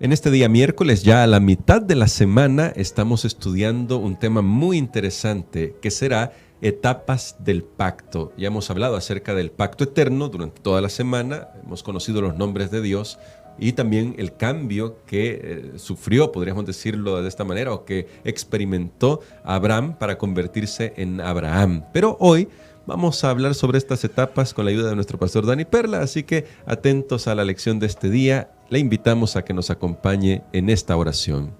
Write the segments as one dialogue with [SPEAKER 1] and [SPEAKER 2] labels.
[SPEAKER 1] En este día miércoles, ya a la mitad de la semana, estamos estudiando un tema muy interesante que será etapas del pacto. Ya hemos hablado acerca del pacto eterno durante toda la semana, hemos conocido los nombres de Dios y también el cambio que sufrió, podríamos decirlo de esta manera, o que experimentó Abraham para convertirse en Abraham. Pero hoy vamos a hablar sobre estas etapas con la ayuda de nuestro pastor Dani Perla, así que atentos a la lección de este día, le invitamos a que nos acompañe en esta oración.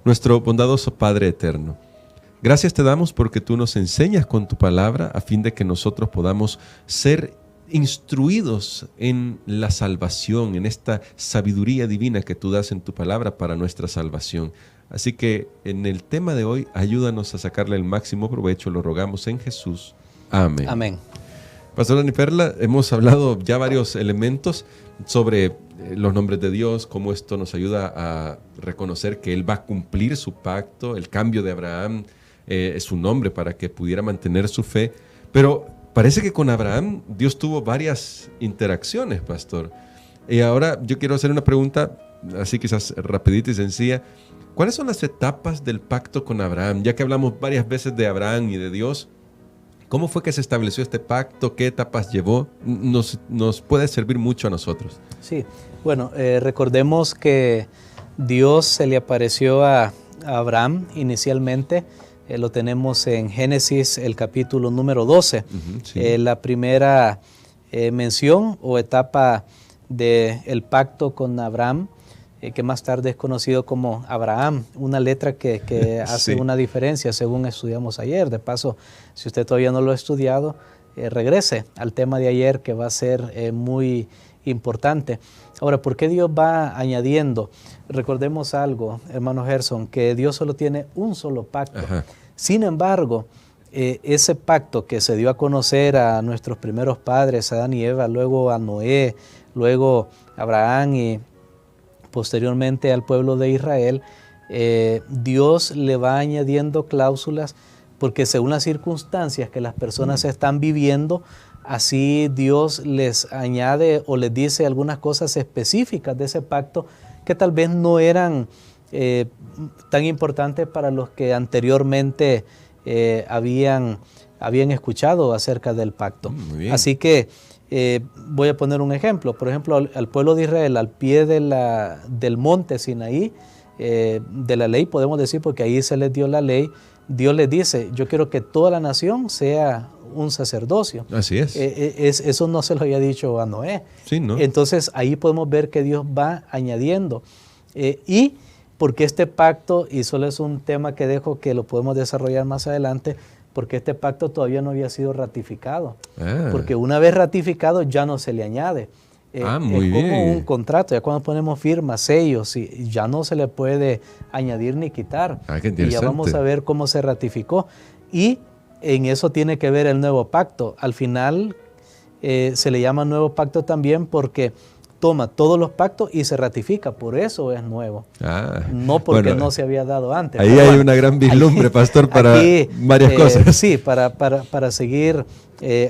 [SPEAKER 1] Nuestro bondadoso Padre eterno, gracias te damos porque tú nos enseñas con tu palabra a fin de que nosotros podamos ser instruidos en la salvación, en esta sabiduría divina que tú das en tu palabra para nuestra salvación. Así que en el tema de hoy, ayúdanos a sacarle el máximo provecho, lo rogamos en Jesús. Amén.
[SPEAKER 2] Amén.
[SPEAKER 1] Pastor Dani Perla, hemos hablado ya varios elementos sobre los nombres de Dios, cómo esto nos ayuda a reconocer que Él va a cumplir su pacto, el cambio de Abraham es su nombre para que pudiera mantener su fe. Pero parece que con Abraham Dios tuvo varias interacciones, pastor. Y ahora yo quiero hacer una pregunta, así quizás rapidita y sencilla. ¿Cuáles son las etapas del pacto con Abraham? Ya que hablamos varias veces de Abraham y de Dios, ¿cómo fue que se estableció este pacto? ¿Qué etapas llevó? Nos puede servir mucho a nosotros.
[SPEAKER 2] Sí, bueno, recordemos que Dios se le apareció a Abraham inicialmente. Lo tenemos en Génesis, el capítulo número 12. Sí. La primera mención o etapa del pacto con Abraham, que más tarde es conocido como Abraham, una letra que hace una diferencia según estudiamos ayer. De paso, si usted todavía no lo ha estudiado, regrese al tema de ayer que va a ser muy importante. Ahora, ¿por qué Dios va añadiendo? Recordemos algo, hermano Gerson, que Dios solo tiene un solo pacto. Ajá. Sin embargo, ese pacto que se dio a conocer a nuestros primeros padres, Adán y Eva, luego a Noé, luego a Abraham y posteriormente al pueblo de Israel, Dios le va añadiendo cláusulas porque según las circunstancias que las personas están viviendo, así Dios les añade o les dice algunas cosas específicas de ese pacto que tal vez no eran tan importantes para los que anteriormente habían escuchado acerca del pacto. Así que voy a poner un ejemplo. Por ejemplo, al pueblo de Israel, al pie del monte Sinaí, de la ley, podemos decir, porque ahí se les dio la ley, Dios les dice, yo quiero que toda la nación sea un sacerdocio.
[SPEAKER 1] Así es.
[SPEAKER 2] Eso no se lo había dicho a Noé.
[SPEAKER 1] Sí, ¿no?
[SPEAKER 2] Entonces ahí podemos ver que Dios va añadiendo. Y porque este pacto, y solo es un tema que dejo que lo podemos desarrollar más adelante, porque este pacto todavía no había sido ratificado. Porque una vez ratificado ya no se le añade.
[SPEAKER 1] Muy bien.
[SPEAKER 2] Es como un contrato, ya cuando ponemos firmas, sellos, y ya no se le puede añadir ni quitar.
[SPEAKER 1] Qué interesante.
[SPEAKER 2] Y ya vamos a ver cómo se ratificó. Y en eso tiene que ver el nuevo pacto. Al final se le llama nuevo pacto también porque toma todos los pactos y se ratifica, por eso es nuevo. No porque no se había dado antes.
[SPEAKER 1] Ahí hay una gran vislumbre, pastor, para varias cosas.
[SPEAKER 2] Sí, para seguir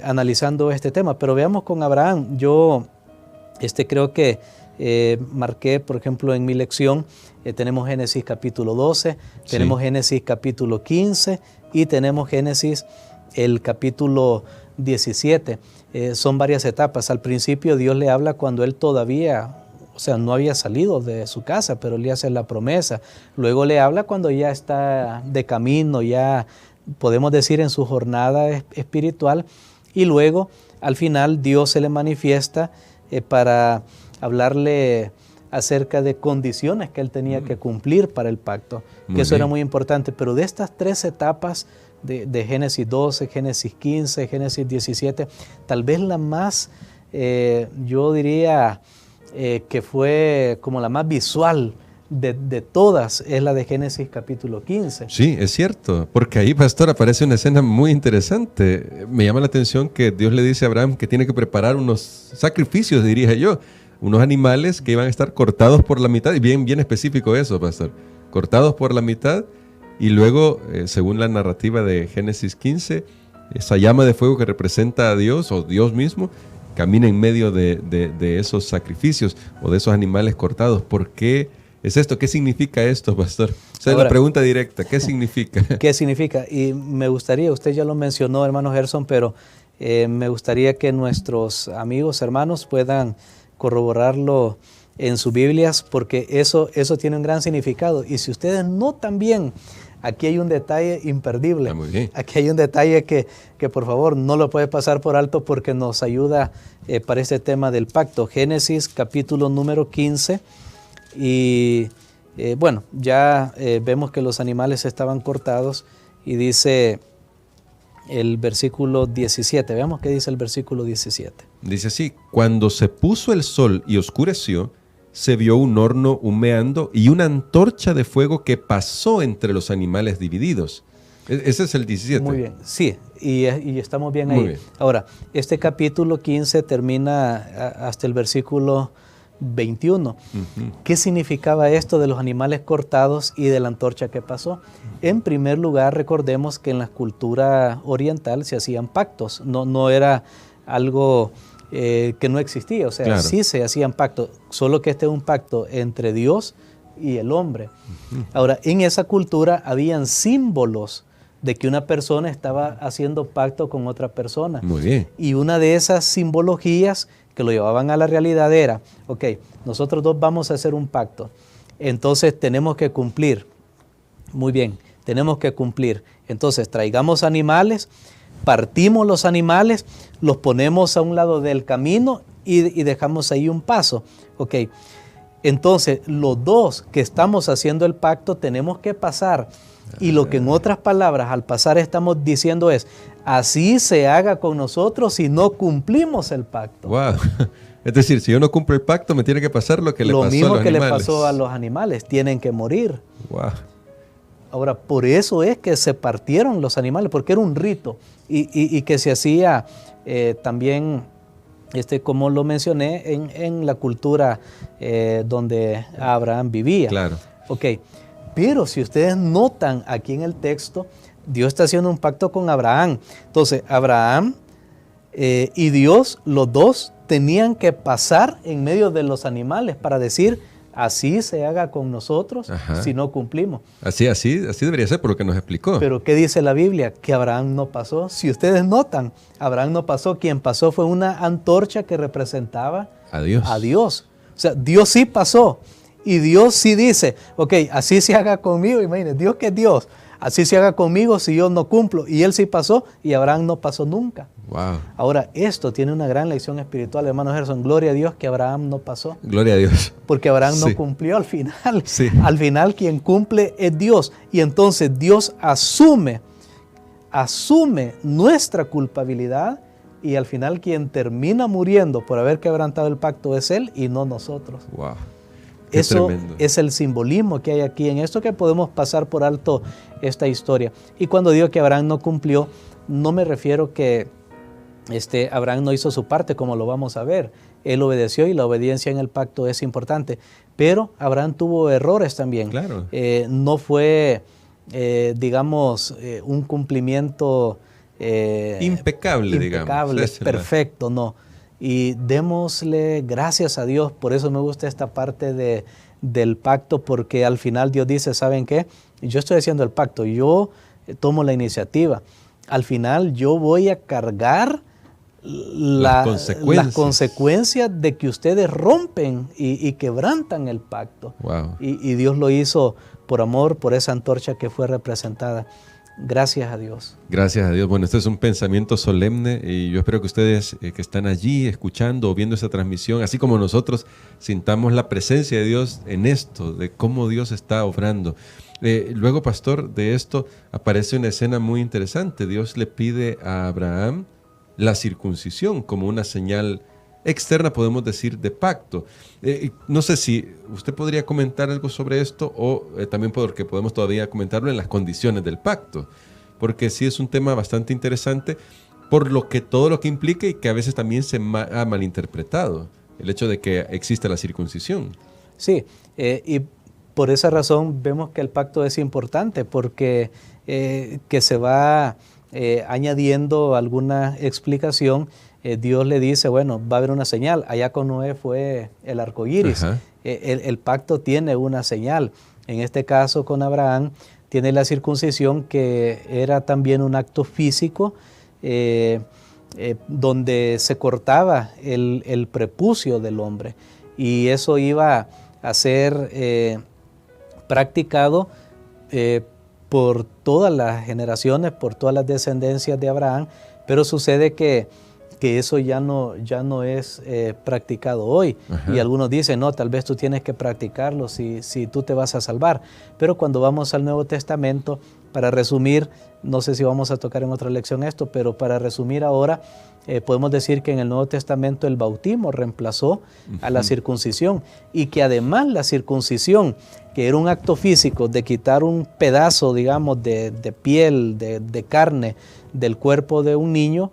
[SPEAKER 2] analizando este tema. Pero veamos con Abraham. Yo creo que marqué, por ejemplo, en mi lección, tenemos Génesis capítulo 12, tenemos Génesis capítulo 15 y tenemos Génesis el capítulo 17. Son varias etapas. Al principio Dios le habla cuando él todavía, no había salido de su casa, pero le hace la promesa. Luego le habla cuando ya está de camino, ya podemos decir en su jornada espiritual. Y luego, al final, Dios se le manifiesta para hablarle acerca de condiciones que él tenía que cumplir para el pacto, que eso era muy importante. Pero de estas tres etapas, de Génesis 12, Génesis 15, Génesis 17, tal vez la más, yo diría que fue como la más visual de todas, es la de Génesis capítulo 15.
[SPEAKER 1] Sí, es cierto, porque ahí, pastor, aparece una escena muy interesante. Me llama la atención que Dios le dice a Abraham que tiene que preparar unos sacrificios, diría yo, unos animales que iban a estar cortados por la mitad, y bien específico eso, pastor, cortados por la mitad. Y luego, según la narrativa de Génesis 15, esa llama de fuego que representa a Dios o Dios mismo, camina en medio de esos sacrificios o de esos animales cortados. ¿Por qué es esto. ¿Qué significa esto, pastor? O sea,
[SPEAKER 2] Ahora,
[SPEAKER 1] la pregunta directa, ¿qué significa?
[SPEAKER 2] ¿Qué significa? Y me gustaría, usted ya lo mencionó, hermano Gerson, pero me gustaría que nuestros amigos, hermanos, puedan corroborarlo en sus Biblias, porque eso tiene un gran significado. Y si ustedes notan bien, aquí hay un detalle imperdible.
[SPEAKER 1] Muy bien.
[SPEAKER 2] Aquí hay un detalle que por favor no lo puede pasar por alto, porque nos ayuda para este tema del pacto. Génesis capítulo número 15. Y bueno, ya vemos que los animales estaban cortados y dice el versículo 17. Veamos qué dice el versículo 17.
[SPEAKER 1] Dice así: cuando se puso el sol y oscureció, se vio un horno humeando y una antorcha de fuego que pasó entre los animales divididos. Ese es el 17.
[SPEAKER 2] Muy bien, sí, y estamos bien ahí.
[SPEAKER 1] Muy bien.
[SPEAKER 2] Ahora, este capítulo 15 termina hasta el versículo 21.
[SPEAKER 1] Ujú.
[SPEAKER 2] ¿Qué significaba esto de los animales cortados y de la antorcha que pasó? En primer lugar, recordemos que en la cultura oriental se hacían pactos, no era algo que no existía, o sea,
[SPEAKER 1] Claro.
[SPEAKER 2] sí se hacían pactos, solo que este es un pacto entre Dios y el hombre. Ahora, en esa cultura habían símbolos de que una persona estaba haciendo pacto con otra persona.
[SPEAKER 1] Muy bien.
[SPEAKER 2] Y una de esas simbologías que lo llevaban a la realidad era, ok, nosotros dos vamos a hacer un pacto, entonces tenemos que cumplir. Muy bien, tenemos que cumplir. Entonces traigamos animales, partimos los animales, los ponemos a un lado del camino y dejamos ahí un paso. Ok, entonces los dos que estamos haciendo el pacto tenemos que pasar. Y lo que en otras palabras al pasar estamos diciendo es, así se haga con nosotros si no cumplimos el pacto.
[SPEAKER 1] Wow. Es decir, si yo no cumplo el pacto, me tiene que pasar lo que le pasó a los
[SPEAKER 2] Lo mismo que le
[SPEAKER 1] animales.
[SPEAKER 2] pasó a los animales, tienen que morir.
[SPEAKER 1] Wow.
[SPEAKER 2] Ahora, por eso es que se partieron los animales, porque era un rito y que se hacía también, como lo mencioné, en la cultura donde Abraham vivía.
[SPEAKER 1] Claro.
[SPEAKER 2] Ok, pero si ustedes notan aquí en el texto, Dios está haciendo un pacto con Abraham. Entonces, Abraham y Dios, los dos, tenían que pasar en medio de los animales para decir, así se haga con nosotros.
[SPEAKER 1] Ajá.
[SPEAKER 2] Si no cumplimos.
[SPEAKER 1] Así debería ser por lo que nos explicó.
[SPEAKER 2] Pero ¿qué dice la Biblia? Que Abraham no pasó. Si ustedes notan, Abraham no pasó. Quien pasó fue una antorcha que representaba
[SPEAKER 1] a Dios.
[SPEAKER 2] a Dios. O sea, Dios sí pasó. Y Dios sí dice, ok, así se haga conmigo. Imagínense, Dios que es Dios. Así se haga conmigo si yo no cumplo. Y él sí pasó y Abraham no pasó nunca.
[SPEAKER 1] Wow.
[SPEAKER 2] Ahora, esto tiene una gran lección espiritual, hermano Gerson. Gloria a Dios que Abraham no pasó.
[SPEAKER 1] Gloria a Dios.
[SPEAKER 2] Porque Abraham
[SPEAKER 1] Sí.
[SPEAKER 2] no cumplió al final.
[SPEAKER 1] Sí.
[SPEAKER 2] Al final quien cumple es Dios. Y entonces Dios asume nuestra culpabilidad. Y al final quien termina muriendo por haber quebrantado el pacto es Él y no nosotros.
[SPEAKER 1] Wow. Qué
[SPEAKER 2] Eso
[SPEAKER 1] tremendo.
[SPEAKER 2] es el simbolismo que hay aquí en esto, que podemos pasar por alto esta historia. Y cuando digo que Abraham no cumplió, no me refiero que Abraham no hizo su parte, como lo vamos a ver. Él obedeció y la obediencia en el pacto es importante. Pero Abraham tuvo errores también.
[SPEAKER 1] Claro.
[SPEAKER 2] No fue, un cumplimiento
[SPEAKER 1] Impecable, digamos. Esa es la-
[SPEAKER 2] perfecto, no. Y démosle gracias a Dios. Por eso me gusta esta parte del pacto, porque al final Dios dice, ¿saben qué? Yo estoy haciendo el pacto, yo tomo la iniciativa. Al final yo voy a cargar las consecuencias de que ustedes rompen y quebrantan el pacto.
[SPEAKER 1] Wow.
[SPEAKER 2] Y Dios lo hizo por amor, por esa antorcha que fue representada. Gracias a Dios.
[SPEAKER 1] Gracias a Dios. Bueno, este es un pensamiento solemne y yo espero que ustedes que están allí escuchando o viendo esta transmisión, así como nosotros, sintamos la presencia de Dios en esto, de cómo Dios está obrando. Luego, pastor, de esto aparece una escena muy interesante. Dios le pide a Abraham la circuncisión como una señal externa, podemos decir, de pacto. No sé si usted podría comentar algo sobre esto o también porque podemos todavía comentarlo en las condiciones del pacto, porque sí es un tema bastante interesante por todo lo que implica y que a veces también se ha malinterpretado el hecho de que existe la circuncisión.
[SPEAKER 2] Sí, y por esa razón vemos que el pacto es importante, porque que se va añadiendo alguna explicación. Dios le dice, bueno, va a haber una señal. Allá con Noé fue el arco iris. el pacto tiene una señal. En este caso con Abraham tiene la circuncisión, que era también un acto físico, donde se cortaba el prepucio del hombre, y eso iba a ser practicado por todas las generaciones, por todas las descendencias de Abraham, pero sucede que eso ya no es practicado hoy. Ajá. Y algunos dicen, no, tal vez tú tienes que practicarlo si tú te vas a salvar. Pero cuando vamos al Nuevo Testamento, para resumir, no sé si vamos a tocar en otra lección esto, pero para resumir ahora, podemos decir que en el Nuevo Testamento el bautismo reemplazó a la circuncisión, y que además la circuncisión, que era un acto físico de quitar un pedazo, digamos, de piel, de carne del cuerpo de un niño,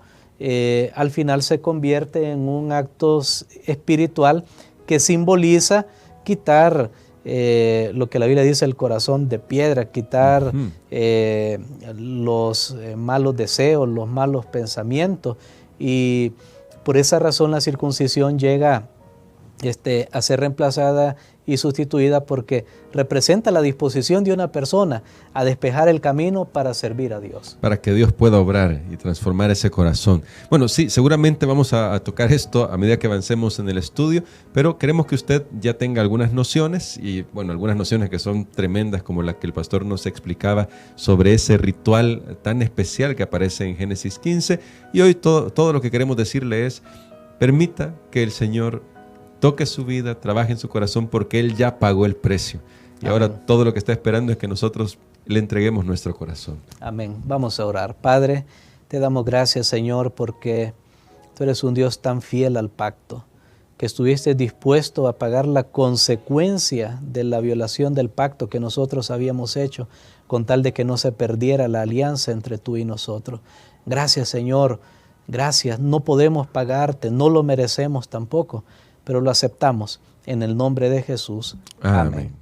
[SPEAKER 2] al final se convierte en un acto espiritual que simboliza quitar lo que la Biblia dice, el corazón de piedra, quitar los malos deseos, los malos pensamientos, y por esa razón la circuncisión llega a ser reemplazada y sustituida, porque representa la disposición de una persona a despejar el camino para servir a Dios.
[SPEAKER 1] Para que Dios pueda obrar y transformar ese corazón. Bueno, sí, seguramente vamos a tocar esto a medida que avancemos en el estudio, pero queremos que usted ya tenga algunas nociones, y bueno, algunas nociones que son tremendas, como la que el pastor nos explicaba sobre ese ritual tan especial que aparece en Génesis 15, y hoy todo lo que queremos decirle es: permita que el Señor toque su vida, trabaje en su corazón, porque Él ya pagó el precio. Y ahora todo lo que está esperando es que nosotros le entreguemos nuestro corazón.
[SPEAKER 2] Amén. Vamos a orar. Padre, te damos gracias, Señor, porque tú eres un Dios tan fiel al pacto, que estuviste dispuesto a pagar la consecuencia de la violación del pacto que nosotros habíamos hecho, con tal de que no se perdiera la alianza entre tú y nosotros. Gracias, Señor. Gracias. No podemos pagarte, no lo merecemos tampoco, pero lo aceptamos en el nombre de Jesús.
[SPEAKER 1] Amén.